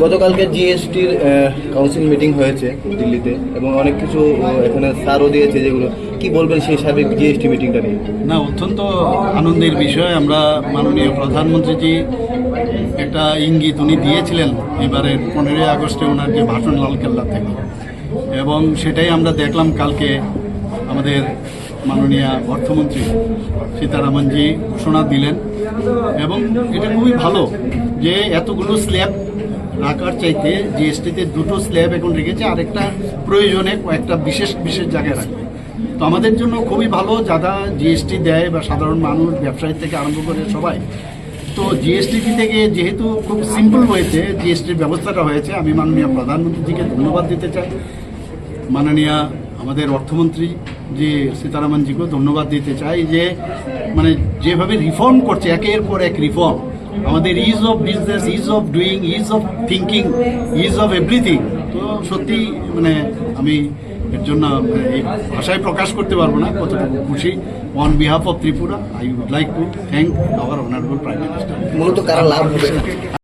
গতকালকে জিএসটির council meeting হয়েছে দিল্লিতে এবং অনেক কিছু এখানে স্যারও দিয়েছে, যেগুলো কি বলবেন সেই সাবেক জিএসটি মিটিংটা নিয়ে? না, অত্যন্ত আনন্দের বিষয়। আমরা মাননীয় প্রধানমন্ত্রীজি একটা ইঙ্গিত উনি দিয়েছিলেন এবারের 15ই আগস্টে ওনার যে ভাষণ লালকেল্লা থেকে, এবং সেটাই আমরা দেখলাম কালকে আমাদের মাননীয় অর্থমন্ত্রী সীতারামনজি ঘোষণা দিলেন। এবং এটা খুবই ভালো যে এতগুলো স্ল্যাব রাখার চাইতে জিএসটিতে দুটো স্ল্যাব এখন রেখেছে, আরেকটা প্রয়োজনে কয়েকটা বিশেষ বিশেষ জায়গায় রাখবে। তো আমাদের জন্য খুবই ভালো যারা জিএসটি দেয় বা সাধারণ মানুষ, ব্যবসায়ী থেকে আরম্ভ করে সবাই। তো জিএসটি থেকে যেহেতু খুব সিম্পল হয়েছে জিএসটির ব্যবস্থাটা হয়েছে, আমি মাননীয় প্রধানমন্ত্রীজিকে ধন্যবাদ দিতে চাই। মাননীয় আমাদের অর্থমন্ত্রী যে সীতারামনজিকেও ধন্যবাদ দিতে চাই যে মানে যেভাবে রিফর্ম করছে, একের পর এক রিফর্ম, আমাদের is of business, is of doing, is of thinking, is of everything. তো সত্যি মানে আমি এর জন্য এই ভাষায় প্রকাশ করতে পারবো না কতটুকু খুশি। On behalf of Tripura I would like to thank our honourable prime minister. মূলত কারা লাভ হবে?